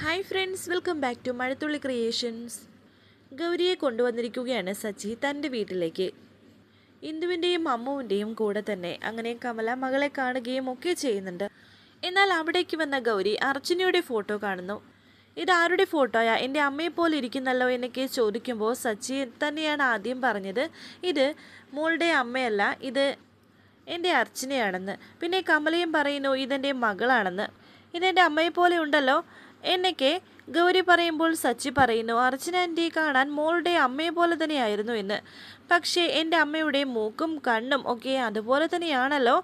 Hi friends, welcome back to Mazhathulli creations. ഗൗരിയെ കൊണ്ടുവന്നിരിക്കുകയാണ് സച്ചി തൻ്റെ വീട്ടിലേക്ക്. ഇന്ദുവിൻ്റെയും അമ്മുവിൻ്റെയും കൂടെ തന്നെ. അങ്ങനെ കമല മകളെ കാണുകയും ഒക്കെ ചെയ്യുന്നുണ്ട്. എന്നാൽ അവിടേക്ക് വന്ന ഗൗരി അർച്ചനയുടെ ഫോട്ടോ കാണുന്നു. ഇതാരുടെ ഫോട്ടോയാ, എൻ്റെ അമ്മയെപ്പോലെ ഇരിക്കുന്നല്ലോ എന്നൊക്കെ ചോദിക്കുമ്പോൾ സച്ചി തന്നെയാണ് ആദ്യം പറഞ്ഞത്, ഇത് മോളുടെ അമ്മയല്ല, ഇത് എൻ്റെ അർച്ചനയാണെന്ന്. പിന്നെ കമലയും പറയുന്നു ഇതെൻ്റെ മകളാണെന്ന്. ഇതെൻ്റെ അമ്മയെപ്പോലെ ഉണ്ടല്ലോ എന്നൊക്കെ ഗൗരി പറയുമ്പോൾ സച്ചി പറയുന്നു അർച്ചന ആൻറ്റി കാണാൻ മോളുടെ അമ്മയെ പോലെ തന്നെയായിരുന്നു എന്ന്. പക്ഷേ എൻ്റെ അമ്മയുടെ മൂക്കും കണ്ണും ഒക്കെ അതുപോലെ തന്നെയാണല്ലോ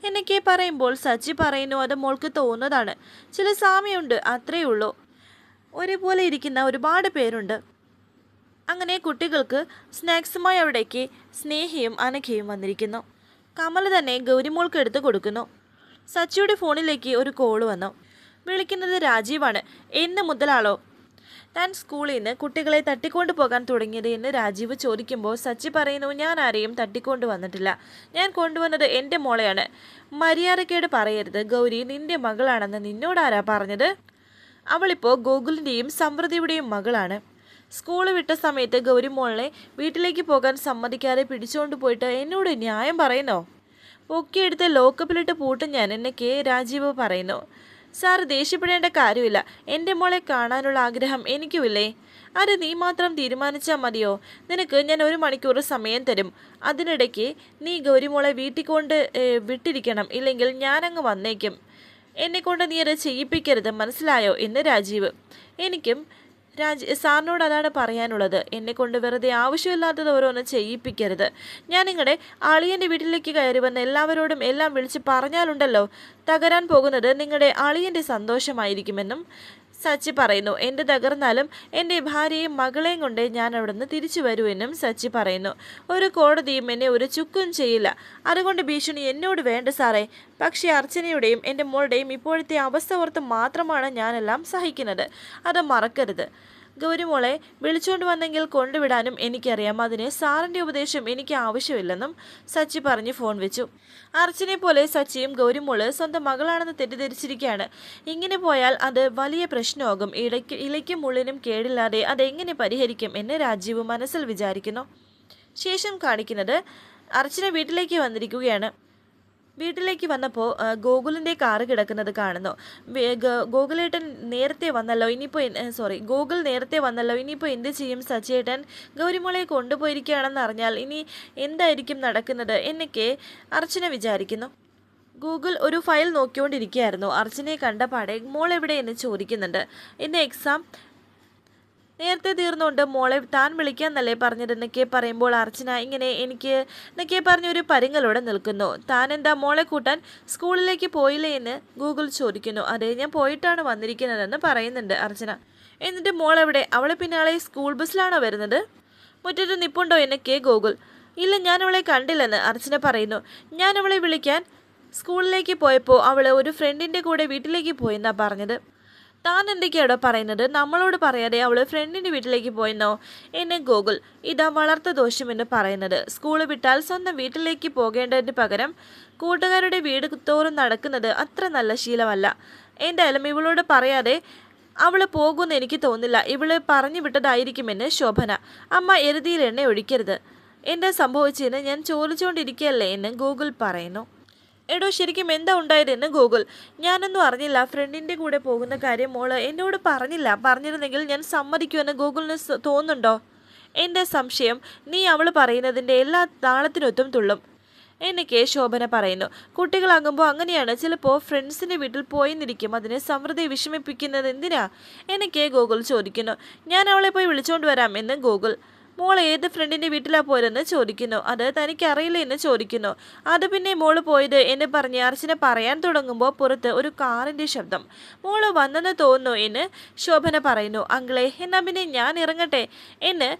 എന്നൊക്കെ പറയുമ്പോൾ സച്ചി പറയുന്നു അത് മോൾക്ക് തോന്നുന്നതാണ്, ചില സാമ്യമുണ്ട്, അത്രയേ ഉള്ളൂ. ഒരേപോലെ ഇരിക്കുന്ന ഒരുപാട് പേരുണ്ട്. അങ്ങനെ കുട്ടികൾക്ക് സ്നാക്സുമായി അവിടേക്ക് സ്നേഹയും അനഘയും വന്നിരിക്കുന്നു. കമല തന്നെ ഗൗരിമോൾക്ക് എടുത്ത് കൊടുക്കുന്നു. സച്ചിയുടെ ഫോണിലേക്ക് ഒരു കോള് വന്നു. വിളിക്കുന്നത് രാജീവാണ്. എന്ന് മുതലാളോ താൻ സ്കൂളിൽ നിന്ന് കുട്ടികളെ തട്ടിക്കൊണ്ടു പോകാൻ തുടങ്ങിയത് എന്ന് രാജീവ് ചോദിക്കുമ്പോൾ സച്ചി പറയുന്നു ഞാൻ ആരെയും തട്ടിക്കൊണ്ടു വന്നിട്ടില്ല, ഞാൻ കൊണ്ടുവന്നത് എൻ്റെ മോളെയാണ്. മര്യാദക്കേട് പറയരുത് ഗൗരി, നിന്റെ മകളാണെന്ന് നിന്നോടാരാ പറഞ്ഞത്? അവളിപ്പോൾ ഗോകുലിൻ്റെയും സമൃദ്ധിയുടെയും മകളാണ്. സ്കൂൾ വിട്ട സമയത്ത് ഗൗരി മോളെ വീട്ടിലേക്ക് പോകാൻ സമ്മതിക്കാതെ പിടിച്ചുകൊണ്ട് പോയിട്ട് എന്നോട് ന്യായം പറയുന്നോ? പൊക്കിയെടുത്ത് ലോക്കപ്പിലിട്ട് പൂട്ടും ഞാൻ എന്നൊക്കെ രാജീവ് പറയുന്നു. സാർ ദേഷ്യപ്പെടേണ്ട കാര്യമില്ല, എൻ്റെ മോളെ കാണാനുള്ള ആഗ്രഹം എനിക്കുമില്ലേ? അത് നീ മാത്രം തീരുമാനിച്ചാൽ മതിയോ? നിനക്ക് ഞാൻ 1 മണിക്കൂർ സമയം തരും. അതിനിടയ്ക്ക് നീ ഗൗരിമോളെ വീട്ടിൽ കൊണ്ട് വിട്ടിരിക്കണം, ഇല്ലെങ്കിൽ ഞാനങ്ങ് വന്നേക്കും. എന്നെക്കൊണ്ട് നീ അത് ചെയ്യിപ്പിക്കരുത്, മനസ്സിലായോ എന്ന് രാജീവ്. എനിക്കും സാറിനോട് അതാണ് പറയാനുള്ളത്, എന്നെക്കൊണ്ട് വെറുതെ ആവശ്യമില്ലാത്തത് ഓരോന്ന് ചെയ്യിപ്പിക്കരുത്. ഞാൻ നിങ്ങളുടെ അളിയൻ്റെ വീട്ടിലേക്ക് കയറി വന്ന് എല്ലാവരോടും എല്ലാം വിളിച്ച് പറഞ്ഞാലുണ്ടല്ലോ, തകരാൻ പോകുന്നത് നിങ്ങളുടെ അളിയൻ്റെ സന്തോഷമായിരിക്കുമെന്നും സച്ചി പറയുന്നു. എൻ്റെ തകർന്നാലും എൻ്റെ ഭാര്യയും മകളെയും കൊണ്ട് ഞാൻ അവിടെ നിന്ന് തിരിച്ചു വരുമെന്നും സച്ചി പറയുന്നു. ഒരു കോടതിയും എന്നെ ഒരു ചുക്കും ചെയ്യില്ല, അതുകൊണ്ട് ഭീഷണി എന്നോട് വേണ്ട സാറേ. പക്ഷേ അർച്ചനയുടെയും എൻ്റെ മോളുടെയും ഇപ്പോഴത്തെ അവസ്ഥ ഓർത്ത് മാത്രമാണ് ഞാനെല്ലാം സഹിക്കുന്നത്, അത് മറക്കരുത്. ഗൗരിമോളെ വിളിച്ചുകൊണ്ട് വന്നെങ്കിൽ കൊണ്ടുവിടാനും എനിക്കറിയാം, അതിന് സാറിൻ്റെ ഉപദേശം എനിക്ക് ആവശ്യമില്ലെന്നും സച്ചി പറഞ്ഞ് ഫോൺ വെച്ചു. അർച്ചനെ പോലെ സച്ചിയും ഗൗരിമോള് സ്വന്തം മകളാണെന്ന് തെറ്റിദ്ധരിച്ചിരിക്കുകയാണ്. ഇങ്ങനെ പോയാൽ അത് വലിയ പ്രശ്നമാകും. ഇലയ്ക്കും മുള്ളിനും കേടില്ലാതെ അതെങ്ങനെ പരിഹരിക്കും എന്ന് രാജീവ് മനസ്സിൽ വിചാരിക്കുന്നു. ശേഷം കാണിക്കുന്നത് അർച്ചന വീട്ടിലേക്ക് വന്നിരിക്കുകയാണ്. വീട്ടിലേക്ക് വന്നപ്പോൾ ഗോകുലിൻ്റെ കാറ് കിടക്കുന്നത് കാണുന്നു. ഗോകുലേട്ടൻ നേരത്തെ വന്നല്ലോ, ഗോകുൽ നേരത്തെ വന്നല്ലോ, ഇനിയിപ്പോൾ എന്ത് ചെയ്യും സച്ചിയേട്ടൻ? ഗൗരിമോളെ കൊണ്ടുപോയിരിക്കുകയാണെന്ന് അറിഞ്ഞാൽ ഇനി എന്തായിരിക്കും നടക്കുന്നത് എന്നൊക്കെ അർച്ചന വിചാരിക്കുന്നു. ഗൂഗിൾ ഒരു ഫയൽ നോക്കിക്കൊണ്ടിരിക്കുകയായിരുന്നു. അർച്ചനയെ കണ്ടപാടെ മോൾ എവിടെയെന്ന് ചോദിക്കുന്നുണ്ട്. ഇന്ന് എക്സാം നേരത്തെ തീർന്നുകൊണ്ട് മോളെ താൻ വിളിക്കാന്നല്ലേ പറഞ്ഞതെന്നൊക്കെ പറയുമ്പോൾ അർച്ചന ഇങ്ങനെ എന്നൊക്കെ പറഞ്ഞൊരു പരിങ്ങലോടെ നിൽക്കുന്നു. താൻ എന്താ മോളെ കൂട്ടാൻ സ്കൂളിലേക്ക് പോയില്ലേ എന്ന് ഗൂഗിൾ ചോദിക്കുന്നു. അതെ, ഞാൻ പോയിട്ടാണ് വന്നിരിക്കുന്നതെന്ന് പറയുന്നുണ്ട് അർച്ചന. എന്നിട്ട് മോളെവിടെ? അവളെ പിന്നാലെ സ്കൂൾ ബസ്സിലാണോ വരുന്നത്? മുറ്റത്ത് നിപ്പുണ്ടോ എന്നൊക്കെ ഗൂഗിൾ. ഇല്ല, ഞാൻ അവളെ കണ്ടില്ലെന്ന് അർച്ചന പറയുന്നു. ഞാൻ അവളെ വിളിക്കാൻ സ്കൂളിലേക്ക് പോയപ്പോൾ അവൾ ഒരു ഫ്രണ്ടിൻ്റെ കൂടെ വീട്ടിലേക്ക് പോയെന്നാ പറഞ്ഞത്. താൻ എന്തൊക്കെയാണോ പറയുന്നത്? നമ്മളോട് പറയാതെ അവൾ ഫ്രണ്ടിൻ്റെ വീട്ടിലേക്ക് പോയെന്നോ എന്നെ ഗൂഗിൾ. ഇതാ വളർത്ത ദോഷമെന്ന് പറയുന്നത്. സ്കൂൾ വിട്ടാൽ സ്വന്തം വീട്ടിലേക്ക് പോകേണ്ടതിന് പകരം കൂട്ടുകാരുടെ വീട് തോറും നടക്കുന്നത് അത്ര നല്ല ശീലമല്ല. എന്തായാലും ഇവളോട് പറയാതെ അവൾ പോകുമെന്ന് എനിക്ക് തോന്നില്ല. ഇവള് പറഞ്ഞു വിട്ടതായിരിക്കുമെന്ന് ശോഭന. അമ്മ എരുതിയിൽ എണ്ണ ഒഴിക്കരുത്. എന്താ സംഭവിച്ചതെന്ന് ഞാൻ ചോദിച്ചുകൊണ്ടിരിക്കുകയല്ലേ എന്ന് ഗൂഗിൾ പറയുന്നു. എടോ, ശരിക്കും എന്താ ഉണ്ടായതെന്ന് ഗൂഗിൾ. ഞാനൊന്നും അറിഞ്ഞില്ല. ഫ്രണ്ടിൻ്റെ കൂടെ പോകുന്ന കാര്യം മോള് എന്നോട് പറഞ്ഞില്ല. പറഞ്ഞിരുന്നെങ്കിൽ ഞാൻ സമ്മതിക്കുമെന്ന് ഗൂഗിളിന് തോന്നുന്നുണ്ടോ? എൻ്റെ സംശയം നീ അവൾ പറയുന്നതിൻ്റെ എല്ലാ താളത്തിനൊത്തും തുള്ളും എന്നൊക്കെ ശോഭന പറയുന്നു. കുട്ടികളാകുമ്പോൾ അങ്ങനെയാണ്, ചിലപ്പോൾ ഫ്രണ്ട്സിൻ്റെ വീട്ടിൽ പോയിന്നിരിക്കും, അതിനെ സമൃദ്ധി വിഷമിപ്പിക്കുന്നത് എന്തിനാ എന്നൊക്കെ ഗൂഗിൾ ചോദിക്കുന്നു. ഞാൻ അവളെ പോയി വിളിച്ചുകൊണ്ട് വരാം എന്ന് ഗൂഗിൾ. മോൾ ഏത് ഫ്രണ്ടിൻ്റെ വീട്ടിലാണ് പോയതെന്ന് ചോദിക്കുന്നു. അത് തനിക്കറിയില്ല എന്ന് ചോദിക്കുന്നു. അത് പിന്നെ മോള് പോയത് എന്ന് പറഞ്ഞ് അർച്ചന പറയാൻ തുടങ്ങുമ്പോൾ പുറത്ത് ഒരു കാറിൻ്റെ ശബ്ദം. മോള് വന്നെന്ന് തോന്നുന്നു എന്ന് ശോഭന പറയുന്നു. അങ്കിളെ, എന്നാൽ പിന്നെ ഞാൻ ഇറങ്ങട്ടെ എന്ന്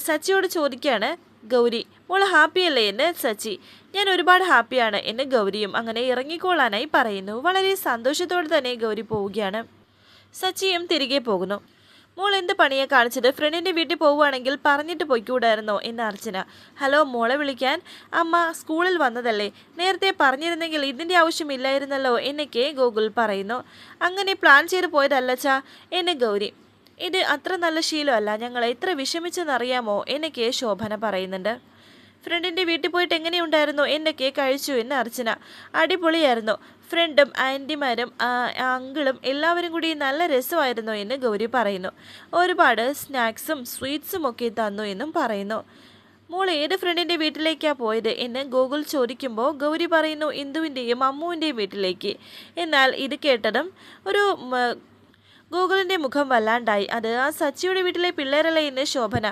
സച്ചിയോട് ചോദിക്കുകയാണ് ഗൗരി. മോള് ഹാപ്പിയല്ലേ എന്ന് സച്ചി. ഞാൻ ഒരുപാട് ഹാപ്പിയാണ് എന്ന് ഗൗരിയും. അങ്ങനെ ഇറങ്ങിക്കോളാനായി പറയുന്നു. വളരെ സന്തോഷത്തോടെ തന്നെ ഗൗരി പോവുകയാണ്. സച്ചിയും തിരികെ പോകുന്നു. മോൾ എന്ത് പണിയെ കാണിച്ചത്? ഫ്രണ്ടിൻ്റെ വീട്ടിൽ പോവുകയാണെങ്കിൽ പറഞ്ഞിട്ട് പൊയ്ക്കൂടായിരുന്നോ എന്ന് അർച്ചന. ഹലോ, മോളെ വിളിക്കാൻ അമ്മ സ്കൂളിൽ വന്നതല്ലേ, നേരത്തെ പറഞ്ഞിരുന്നെങ്കിൽ ഇതിൻ്റെ ആവശ്യമില്ലായിരുന്നല്ലോ എന്നൊക്കെ ഗോകുൽ പറയുന്നു. അങ്ങനെ പ്ലാൻ ചെയ്ത് പോയതല്ലച്ചാ എന്ന് ഗൗരി. ഇത് അത്ര നല്ല ശീലമല്ല, ഞങ്ങൾ എത്ര വിഷമിച്ചെന്നറിയാമോ എന്നൊക്കെ ശോഭന പറയുന്നുണ്ട്. ഫ്രണ്ടിൻ്റെ വീട്ടിൽ പോയിട്ട് എങ്ങനെയുണ്ടായിരുന്നു, എന്നൊക്കെ കഴിച്ചു എന്ന് അർച്ചന. അടിപൊളിയായിരുന്നു, ഫ്രണ്ടും ആൻറ്റിമാരും അങ്കിളും എല്ലാവരും കൂടി നല്ല രസമായിരുന്നു എന്ന് ഗൗരി പറയുന്നു. ഒരുപാട് സ്നാക്സും സ്വീറ്റ്സും ഒക്കെ തന്നു എന്നും പറയുന്നു. മോൾ ഏത് ഫ്രണ്ടിൻ്റെ വീട്ടിലേക്കാണ് പോയത് എന്ന് ഗോകുൽ ചോദിക്കുമ്പോൾ ഗൗരി പറയുന്നു ഇന്ദുവിൻ്റെയും അമ്മുവിൻ്റെയും വീട്ടിലേക്ക്. എന്നാൽ ഇത് കേട്ടതും ഒരു ഗൂഗിളിൻ്റെ മുഖം വല്ലാണ്ടായി. അത് ആ സച്ചിയുടെ വീട്ടിലെ പിള്ളേരല്ലേ എന്ന് ശോഭന.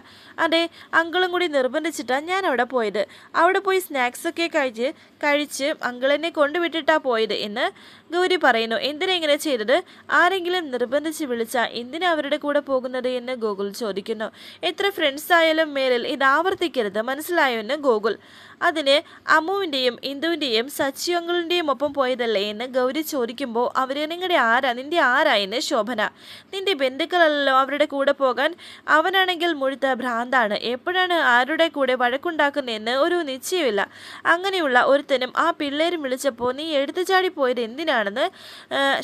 അതെ, അങ്കിളും കൂടി നിർബന്ധിച്ചിട്ടാണ് ഞാൻ അവിടെ പോയത്. അവിടെ പോയി സ്നാക്സൊക്കെ കഴിച്ച് അങ്കിളിനെ കൊണ്ടുവിട്ടിട്ടാണ് പോയത് എന്ന് ഗൗരി പറയുന്നു. എന്തിനാ ഇങ്ങനെ ചെയ്തത്? ആരെങ്കിലും നിർബന്ധിച്ച് വിളിച്ചാൽ എന്തിനാ അവരുടെ കൂടെ പോകുന്നത് എന്ന് ഗോകുൽ ചോദിക്കുന്നു. എത്ര ഫ്രണ്ട്സ് ആയാലും മേലിൽ ഇത് ആവർത്തിക്കരുത്, മനസ്സിലായോ എന്ന് ഗോകുൽ. അതിന് അമ്മുവിൻ്റെയും ഇന്ദുവിൻ്റെയും സച്ചി അങ്കിളിൻ്റെയും ഒപ്പം പോയതല്ലേ എന്ന് ഗൗരി ചോദിക്കുമ്പോൾ അവർ നിന്റെ ആരാ എന്ന് ശോഭന. നിന്റെ ബന്ധുക്കളല്ലോ അവരുടെ കൂടെ പോകാൻ. അവനാണെങ്കിൽ മുഴുത്ത ഭ്രാന്താണ്, എപ്പോഴാണ് ആരുടെ കൂടെ വഴക്കുണ്ടാക്കുന്നതെന്ന് ഒരു നിശ്ചയമില്ല. അങ്ങനെയുള്ള ഒരുത്തനും ആ പിള്ളേരും വിളിച്ചപ്പോൾ നീ എടുത്തുചാടി പോയത് എന്തിനാണെന്ന്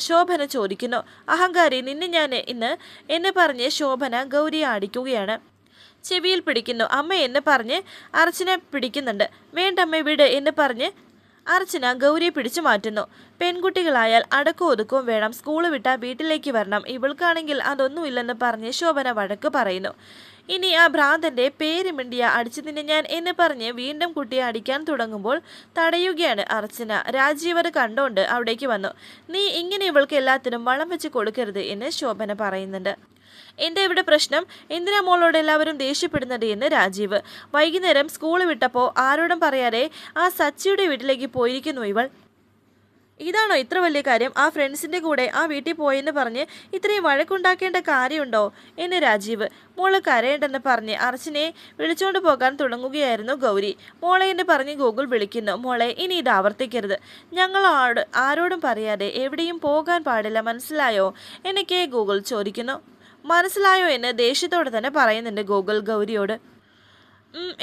ശോഭന ചോദിക്കുന്നു. അഹങ്കാരി, നിന്നെ ഞാൻ എന്ന് പറഞ്ഞ് ശോഭന ഗൗരിയെ അടിക്കുകയാണ്. ചെവിയിൽ പിടിക്കുന്നു. അമ്മ എന്ന് പറഞ്ഞ് അർച്ചന പിടിക്കുന്നുണ്ട്. വേണ്ടമ്മ വിട് എന്ന് പറഞ്ഞ് അർച്ചന ഗൗരിയെ പിടിച്ചു മാറ്റുന്നു. പെൺകുട്ടികളായാൽ അടക്കവും ഒതുക്കവും വേണം, സ്കൂൾ വിട്ടാൽ വീട്ടിലേക്ക് വരണം. ഇവൾക്കാണെങ്കിൽ അതൊന്നുമില്ലെന്ന് പറഞ്ഞ് ശോഭന വഴക്ക് പറയുന്നു. ഇനി ആ ഭ്രാന്തൻ്റെ പേര് മിണ്ടിയ അടിച്ചു നിന്നെ ഞാൻ എന്ന് പറഞ്ഞ് വീണ്ടും കുട്ടിയെ അടിക്കാൻ തുടങ്ങുമ്പോൾ തടയുകയാണ് അർച്ചന. രാജീവ് അത് കണ്ടോണ്ട് അവിടേക്ക് വന്നു. നീ ഇങ്ങനെ ഇവൾക്ക് എല്ലാത്തിനും വളം വെച്ച് കൊടുക്കരുത് എന്ന് ശോഭന പറയുന്നുണ്ട്. എന്താ ഇവിടെ പ്രശ്നം? എന്തിനാ മോളോട് എല്ലാവരും ദേഷ്യപ്പെടുന്നത് എന്ന് രാജീവ്. വൈകുന്നേരം സ്കൂൾ വിട്ടപ്പോൾ ആരോടും പറയാതെ ആ സച്ചിയുടെ വീട്ടിലേക്ക് പോയിരിക്കുന്നു ഇവൾ. ഇതാണോ ഇത്ര വലിയ കാര്യം? ആ ഫ്രണ്ട്സിൻ്റെ കൂടെ ആ വീട്ടിൽ പോയെന്ന് പറഞ്ഞ് ഇത്രയും വഴക്കുണ്ടാക്കേണ്ട കാര്യമുണ്ടോ എന്ന് രാജീവ്. മോള് കരയേണ്ടെന്ന് പറഞ്ഞ് അർച്ചനയെ വിളിച്ചുകൊണ്ട് പോകാൻ തുടങ്ങുകയായിരുന്നു ഗൗരി. മോളെ എന്ന് പറഞ്ഞ് ഗോകുൽ വിളിക്കുന്നു. മോളെ, ഇനി ഇത് ആവർത്തിക്കരുത്. ഞങ്ങൾ ആരോടും പറയാതെ എവിടെയും പോകാൻ പാടില്ല, മനസ്സിലായോ എന്നൊക്കെ ഗോകുൽ ചോദിക്കുന്നു. മനസ്സിലായോ എന്ന് ദേഷ്യത്തോടെ തന്നെ പറയുന്നുണ്ട് ഗോകുൽ ഗൗരിയോട്.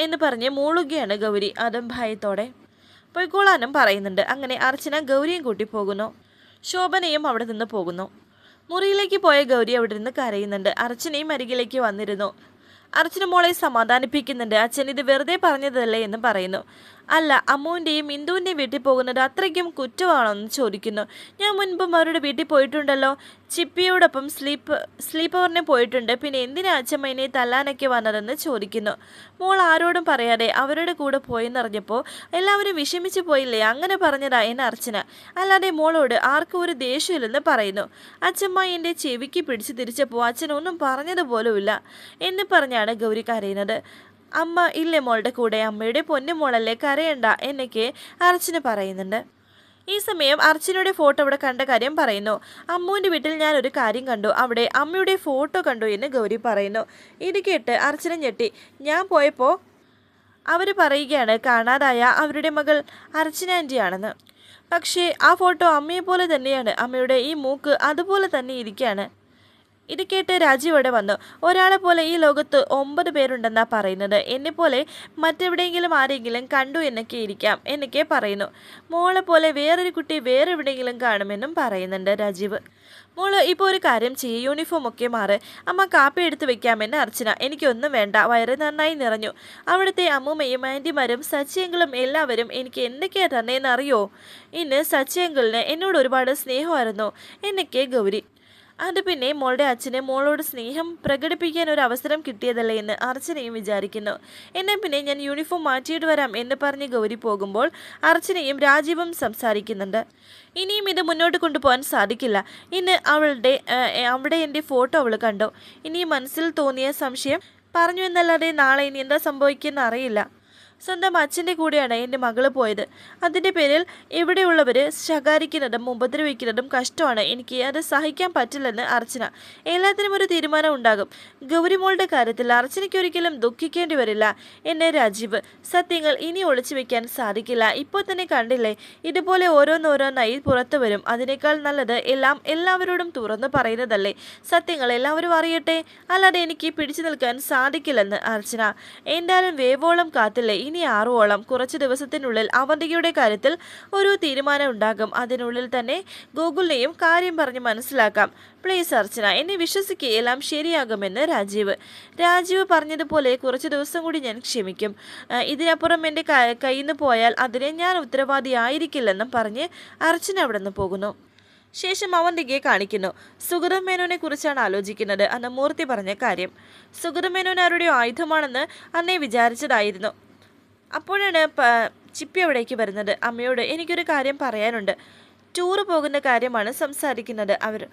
എന്ന് പറഞ്ഞ് മൂളുകയാണ് ഗൗരി, അതും ഭയത്തോടെ. പൊയ്ക്കോളാനും പറയുന്നുണ്ട്. അങ്ങനെ അർച്ചന ഗൗരിയും കൂട്ടി പോകുന്നു. ശോഭനയും അവിടെ നിന്ന് പോകുന്നു. മുറിയിലേക്ക് പോയ ഗൗരി അവിടെ നിന്ന് കരയുന്നുണ്ട്. അർച്ചനയും അരികിലേക്ക് വന്നിരുന്നു. അർച്ചന മോളെ സമാധാനിപ്പിക്കുന്നുണ്ട്. അച്ഛൻ ഇത് വെറുതെ പറഞ്ഞതല്ലേ എന്ന് പറയുന്നു. അല്ല, അമ്മുവിൻ്റെയും ഇന്ദുവിൻ്റെയും വീട്ടിൽ പോകുന്നത് അത്രയ്ക്കും കുറ്റമാണോ എന്ന് ചോദിക്കുന്നു. ഞാൻ മുൻപും അവരുടെ വീട്ടിൽ പോയിട്ടുണ്ടല്ലോ, ചിപ്പിയോടൊപ്പം സ്ലീപ്പറിനെ പോയിട്ടുണ്ട്. പിന്നെ എന്തിനാ അച്ഛമ്മേനെ തല്ലാനൊക്കെ വന്നതെന്ന് ചോദിക്കുന്നു. മോൾ ആരോടും പറയാതെ അവരുടെ കൂടെ പോയെന്നറിഞ്ഞപ്പോൾ എല്ലാവരും വിഷമിച്ചു പോയില്ലേ, അങ്ങനെ പറഞ്ഞതാ എന്ന് അർച്ചന. അല്ലാതെ മോളോട് ആർക്കും ഒരു ദേഷ്യമില്ലെന്ന് പറയുന്നു. അച്ഛമ്മ എൻ്റെ ചെവിക്ക് പിടിച്ച് തിരിച്ചപ്പോൾ അച്ഛനൊന്നും പറഞ്ഞതുപോലുമില്ല എന്ന് പറഞ്ഞാണ് ഗൗരി കരയുന്നത്. അമ്മ ഇല്ലേ മോളുടെ കൂടെ? അമ്മയുടെ പൊന്നു മോളല്ലേ, കരയണ്ട എന്നൊക്കെ അർച്ചന പറയുന്നുണ്ട്. ഈ സമയം അർച്ചനയുടെ ഫോട്ടോ അവിടെ കണ്ട കാര്യം പറയുന്നു. അമ്മുവിൻ്റെ വീട്ടിൽ ഞാൻ ഒരു കാര്യം കണ്ടു, അവിടെ അമ്മയുടെ ഫോട്ടോ കണ്ടു എന്ന് ഗൗരി പറയുന്നു. ഇത് കേട്ട് അർച്ചന ഞെട്ടി. ഞാൻ പോയപ്പോൾ അവർ പറയുകയാണ് കാണാതായ അവരുടെ മകൾ അർച്ചന ആൻറ്റിയാണെന്ന്. പക്ഷേ ആ ഫോട്ടോ അമ്മയെപ്പോലെ തന്നെയാണ്, അമ്മയുടെ ഈ മൂക്ക് അതുപോലെ തന്നെ ഇരിക്കുകയാണ്. ഇത് കേട്ട് രാജീവ് അവിടെ വന്നു. ഒരാളെ പോലെ ഈ ലോകത്ത് 9 പേരുണ്ടെന്നാ പറയുന്നത്. എന്നെപ്പോലെ മറ്റെവിടെയെങ്കിലും ആരെങ്കിലും കണ്ടു എന്നൊക്കെ ഇരിക്കാം എന്നൊക്കെ പറയുന്നു. മോളെ പോലെ വേറൊരു കുട്ടി വേറെ എവിടെയെങ്കിലും കാണുമെന്നും പറയുന്നുണ്ട് രാജീവ്. മോള് ഇപ്പോൾ ഒരു കാര്യം ചെയ്യും, യൂണിഫോം ഒക്കെ മാറ്, അമ്മ കാപ്പി എടുത്ത് വെക്കാമെന്ന് അർച്ചന. എനിക്കൊന്നും വേണ്ട, വയറ് നന്നായി നിറഞ്ഞു. അവിടുത്തെ അമ്മൂമ്മയും ആൻറ്റിമാരും സച്ചിയങ്കളും എല്ലാവരും എനിക്ക് എന്തൊക്കെയാ തന്നേന്ന് അറിയോ? ഇന്ന് സച്ചിയങ്കളിന് എന്നോട് ഒരുപാട് സ്നേഹമായിരുന്നു എന്നൊക്കെ ഗൗരി. അത് പിന്നെ മോളുടെ അച്ഛന് മോളോട് സ്നേഹം പ്രകടിപ്പിക്കാൻ ഒരു അവസരം കിട്ടിയതല്ലേ എന്ന് അർച്ചനയും വിചാരിക്കുന്നു. എന്നാൽ പിന്നെ ഞാൻ യൂണിഫോം മാറ്റിയിട്ട് വരാം എന്ന് പറഞ്ഞ് ഗൗരി പോകുമ്പോൾ അർച്ചനയും രാജീവും സംസാരിക്കുന്നുണ്ട്. ഇനിയും ഇത് മുന്നോട്ട് കൊണ്ടുപോകാൻ സാധിക്കില്ല. ഇന്ന് അവിടെ എൻ്റെ ഫോട്ടോ അവൾ കണ്ടു. ഇനി മനസ്സിൽ തോന്നിയ സംശയം പറഞ്ഞു എന്നല്ലാതെ നാളെ ഇനി എന്താ സംഭവിക്കുമെന്ന് അറിയില്ല. സ്വന്തം അച്ഛൻ്റെ കൂടെയാണ് എൻ്റെ മകള് പോയത്. അതിൻ്റെ പേരിൽ ഇവിടെയുള്ളവർ ശകാരിക്കുന്നതും ഉപദ്രവിക്കുന്നതും കഷ്ടമാണ്. എനിക്ക് അത് സഹിക്കാൻ പറ്റില്ലെന്ന് അർച്ചന. എല്ലാത്തിനും ഒരു തീരുമാനം ഉണ്ടാകും. ഗൗരിമോളുടെ കാര്യത്തിൽ അർച്ചനയ്ക്ക് ഒരിക്കലും ദുഃഖിക്കേണ്ടി വരില്ല എന്ന് രാജീവ്. സത്യങ്ങൾ ഇനി ഒളിച്ചു വെക്കാൻ സാധിക്കില്ല. ഇപ്പോൾ തന്നെ കണ്ടില്ലേ, ഇതുപോലെ ഓരോന്നോരോന്നായി പുറത്തു വരും. അതിനേക്കാൾ നല്ലത് എല്ലാവരോടും തുറന്നു പറയുന്നതല്ലേ. സത്യങ്ങൾ എല്ലാവരും അറിയട്ടെ, അല്ലാതെ എനിക്ക് പിടിച്ചു നിൽക്കാൻ സാധിക്കില്ലെന്ന് അർച്ചന. എന്തായാലും വേവോളം കാത്തില്ലേ, ഇനി 6 ഓളം. കുറച്ച് ദിവസത്തിനുള്ളിൽ അവന്തികയുടെ കാര്യത്തിൽ ഒരു തീരുമാനം ഉണ്ടാകും. അതിനുള്ളിൽ തന്നെ ഗോകുലിനെയും കാര്യം പറഞ്ഞ് മനസ്സിലാക്കാം. പ്ലീസ് അർച്ചന, എന്നെ വിശ്വസിക്കുക, എല്ലാം ശരിയാകുമെന്ന് രാജീവ് പറഞ്ഞതുപോലെ കുറച്ച് ദിവസം കൂടി ഞാൻ ക്ഷമിക്കും. ഇതിനപ്പുറം എൻ്റെ കയ്യിൽ നിന്ന് പോയാൽ അതിന് ഞാൻ ഉത്തരവാദിയായിരിക്കില്ലെന്നും പറഞ്ഞ് അർച്ചന അവിടെ നിന്ന് പോകുന്നു. ശേഷം അവന്തികയെ കാണിക്കുന്നു. സുഗതം മേനോനെ കുറിച്ചാണ് ആലോചിക്കുന്നത്. അന്ന് മൂർത്തി പറഞ്ഞ കാര്യം. സുഗതം മേനോൻ ആരുടെയോ ആയുധമാണെന്ന് അന്നേ വിചാരിച്ചതായിരുന്നു. അപ്പോഴാണ് ചിപ്പി അവിടേക്ക് വരുന്നത്. അമ്മയോട് എനിക്കൊരു കാര്യം പറയാനുണ്ട്. ടൂറ് പോകുന്ന കാര്യമാണ് സംസാരിക്കുന്നത്. അവർ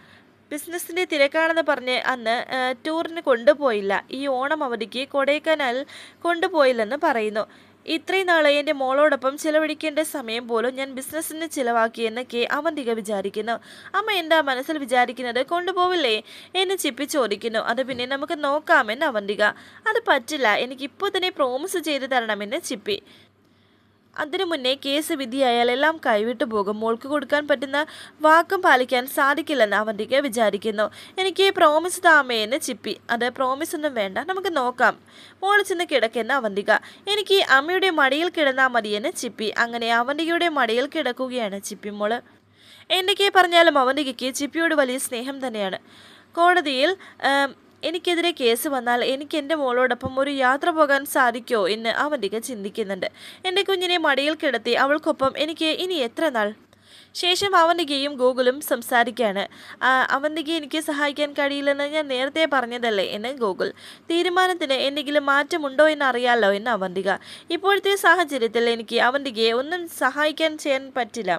ബിസിനസ്സിൻ്റെ തിരക്കാണെന്ന് പറഞ്ഞ് അന്ന് ടൂറിന് കൊണ്ടുപോയില്ല. ഈ ഓണം അവധിക്ക് കൊടൈക്കനാൽ കൊണ്ടുപോയില്ലെന്ന് പറയുന്നു. ഇത്രയും നാളെ എൻ്റെ മോളോടൊപ്പം ചിലവഴിക്കേണ്ട സമയം പോലും ഞാൻ ബിസിനസ്സിന് ചിലവാക്കിയെന്നൊക്കെ അവന്തിക വിചാരിക്കുന്നു. അമ്മ എന്താ മനസ്സിൽ വിചാരിക്കുന്നത്? കൊണ്ടുപോവില്ലേ എന്ന് ചിപ്പി ചോദിക്കുന്നു. അത് പിന്നെ നമുക്ക് നോക്കാമെന്ന് അവന്തിക. അത് പറ്റില്ല, എനിക്കിപ്പോൾ തന്നെ പ്രോമിസ് ചെയ്ത് തരണമെന്ന് ചിപ്പി. അതിനു മുന്നേ കേസ് വിധിയായാൽ എല്ലാം കൈവിട്ടു പോകും. മോൾക്ക് കൊടുക്കാൻ പറ്റുന്ന വാക്കും പാലിക്കാൻ സാധിക്കില്ലെന്ന് അവന്തിക വിചാരിക്കുന്നു. എനിക്ക് പ്രോമിസ് താമേന്ന് ചിപ്പി. അത് പ്രോമിസ് ഒന്നും വേണ്ട, നമുക്ക് നോക്കാം. മോൾ ചെന്ന് കിടക്കുന്ന അവന്തിക. എനിക്ക് അമ്മയുടെ മടിയിൽ കിടന്നാൽ മതിയെന്ന് ചിപ്പി. അങ്ങനെ അവന്തികയുടെ മടിയിൽ കിടക്കുകയാണ് ചിപ്പി മോള്. എന്തൊക്കെ പറഞ്ഞാലും അവന്തികയ്ക്ക് ചിപ്പിയോട് വലിയ സ്നേഹം തന്നെയാണ്. കോടതിയിൽ എനിക്കെതിരെ കേസ് വന്നാൽ എനിക്ക് എൻ്റെ മോളോടൊപ്പം ഒരു യാത്ര പോകാൻ സാധിക്കുമോ എന്ന് അവന്തിക ചിന്തിക്കുന്നുണ്ട്. എൻ്റെ കുഞ്ഞിനെ മടിയിൽ കിടത്തി അവൾക്കൊപ്പം എനിക്ക് ഇനി എത്ര നാൾ? ശേഷം അവന്തികയും ഗോകുലും സംസാരിക്കുകയാണ്. അവന്തിക എനിക്ക് സഹായിക്കാൻ കഴിയില്ലെന്ന് ഞാൻ നേരത്തെ പറഞ്ഞതല്ലേ എന്ന് ഗോകുൽ. തീരുമാനത്തിന് എന്തെങ്കിലും മാറ്റമുണ്ടോ എന്ന് അറിയാമല്ലോ എന്ന് അവന്തിക. ഇപ്പോഴത്തെ സാഹചര്യത്തിൽ എനിക്ക് അവന്തികയെ ഒന്നും ചെയ്യാൻ പറ്റില്ല.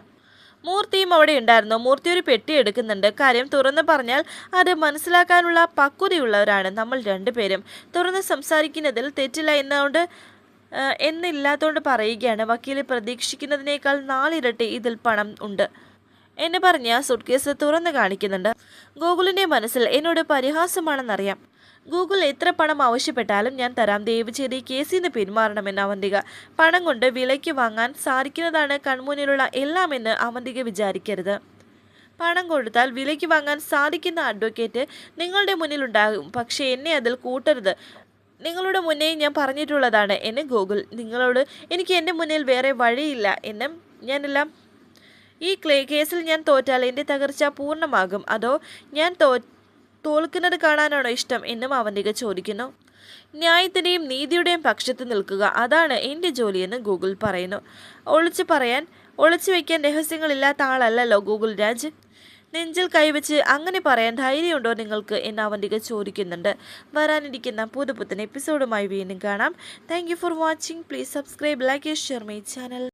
മൂർത്തിയും അവിടെ ഉണ്ടായിരുന്നു. മൂർത്തി ഒരു പെട്ടി എടുക്കുന്നുണ്ട്. കാര്യം തുറന്നു പറഞ്ഞാൽ അത് മനസ്സിലാക്കാനുള്ള പക്വതയുള്ളവരാണ് നമ്മൾ രണ്ടുപേരും. തുറന്ന് സംസാരിക്കുന്നതിൽ തെറ്റില്ല എന്നില്ലാത്തതുകൊണ്ട് പറയുകയാണ്. വക്കീൽ പ്രതീക്ഷിക്കുന്നതിനേക്കാൾ 4 ഇരട്ടി ഇതിൽ പണം ഉണ്ട് എന്ന് പറഞ്ഞ് ആ സുട്ട്കേസ് തുറന്ന് കാണിക്കുന്നുണ്ട്. ഗോകുലിൻ്റെ മനസ്സിൽ എന്നോട് പരിഹാസമാണെന്നറിയാം. ഗൂഗിൾ എത്ര പണം ആവശ്യപ്പെട്ടാലും ഞാൻ തരാം. ദയവ് ചെയ്ത് ഈ കേസിൽ നിന്ന് പിന്മാറണമെന്ന് അവന്തിക. പണം കൊണ്ട് വിലയ്ക്ക് വാങ്ങാൻ സാധിക്കുന്നതാണ് കൺമുന്നിലുള്ള എല്ലാമെന്ന് അവന്തിക വിചാരിക്കരുത്. പണം കൊടുത്താൽ വിലയ്ക്ക് വാങ്ങാൻ സാധിക്കുന്ന അഡ്വക്കേറ്റ് നിങ്ങളുടെ മുന്നിലുണ്ടാകും. പക്ഷേ എന്നെ അതിൽ കൂട്ടരുത്. നിങ്ങളുടെ മുന്നേ ഞാൻ പറഞ്ഞിട്ടുള്ളതാണ് എന്ന് ഗൂഗിൾ. നിങ്ങളോട് എനിക്ക് എൻ്റെ മുന്നിൽ വേറെ വഴിയില്ല എന്നും ഞാനെല്ലാം ഈ കേസിൽ ഞാൻ തോറ്റാൽ എൻ്റെ തകർച്ച പൂർണ്ണമാകും. അതോ ഞാൻ തോൽക്കുന്നത് കാണാനാണോ ഇഷ്ടം എന്നും അവന്തിക ചോദിക്കുന്നു. ന്യായത്തിൻ്റെയും നീതിയുടെയും പക്ഷത്ത് നിൽക്കുക, അതാണ് എൻ്റെ ജോലിയെന്ന് ഗൂഗിൾ പറയുന്നു. ഒളിച്ചു വയ്ക്കാൻ രഹസ്യങ്ങളില്ലാത്ത ആളല്ലല്ലോ ഗൂഗിൾ രാജ്. നെഞ്ചിൽ കൈവച്ച് അങ്ങനെ പറയാൻ ധൈര്യമുണ്ടോ നിങ്ങൾക്ക് എന്ന് അവന്തിക ചോദിക്കുന്നുണ്ട്. വരാനിരിക്കുന്ന പുതുപുത്തൻ എപ്പിസോഡുമായി വീണ്ടും കാണാം. Thank you for watching. Please subscribe, like, share my channel.